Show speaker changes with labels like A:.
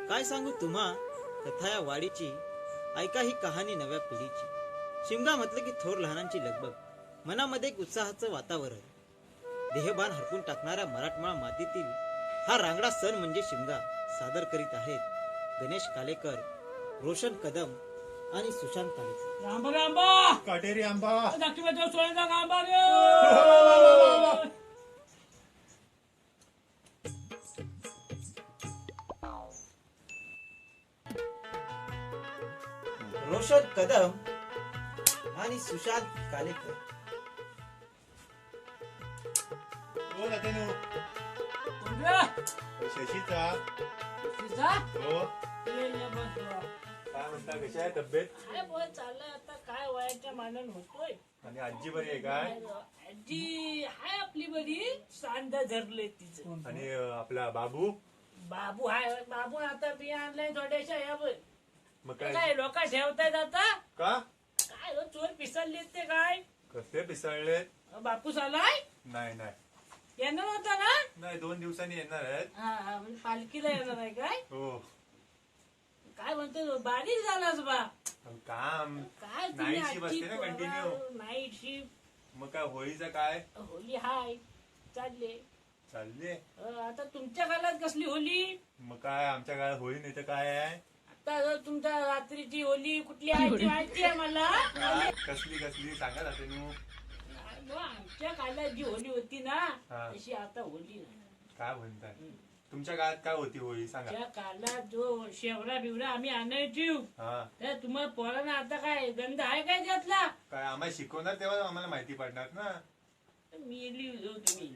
A: काय सांगू तुम्हा कथा या वाडीची, ऐका ही कहाणी नव्या पिढीची। शिमगा म्हटलं की थोर लहानांची लगबग, मनामध्ये एक उत्साहाचं वातावरण, देहभान हरपून टाकणाऱ्या मराठमोळा मातीतील हा रांगडा सण म्हणजे शिमगा। सादर करीत आहेत गणेश कालेकर, रोशन कदम आणि सुशांत कालेकर।
B: आंबा आंबा
C: काटेरी आंबा
B: दाखीबाजू सोळ्याचा आंबा
A: रोशन कदम आणि सुशांत कालेकर।
C: हो नातेनू शशीचा हो काय म्हणता, कशी आहे तब्येत?
B: चाललंय आता काय वयाच्या मानानं होतोय।
C: आणि आजी बरी आहे काय?
B: आजी हाय आपली बरी, सांध धरले तिचं।
C: आणि आपला बाबू
B: बाबू हाय, बाबू आता बिया आणलाय थोड्याशा यावर।
C: मग
B: काय
C: काय
B: लोक ठेवतायत आता
C: का?
B: काय हो, चोर पिसळले ते काय
C: कसे पिसळले?
B: बापूस आलाय
C: नाही नाही
B: येणार होता ना?
C: नाही 2 दिवसांनी येणार आहेत।
B: हा म्हणजे पालखीला येणार आहे काय?
C: हो
B: काय म्हणतो बारीक झालास बा?
C: काम
B: काय
C: नाईट शिफ्ट असते ना कंटिन्यू।
B: Night shift.
C: मग काय होळीचं काय?
B: होली हाय चालले।
C: चालले
B: आता तुमच्या काळात कसली होली?
C: मग काय आमच्या गावात होळी नाही तर काय आहे?
B: आता जर तुमच्या रात्रीची होली कुठली आहे ती माहिती आहे मला।
C: काय? कसली कसली सांगा नातेनू।
B: आमच्या काळात जी होली होती ना
C: हा.
B: तशी आता होली नाही।
C: काय म्हणताय? तुमच्या गावात काय होती होळी सांगा।
B: त्या काळात जो शेवरा बिवरा आम्ही आणायची,
C: हा
B: तर तुम्हाला पोरांना आता काय गंध आहे काय त्यातला?
C: काय आम्हाला शिकवणार तेव्हा आम्हाला माहिती पडणार ना।
B: मेली हो तुम्ही।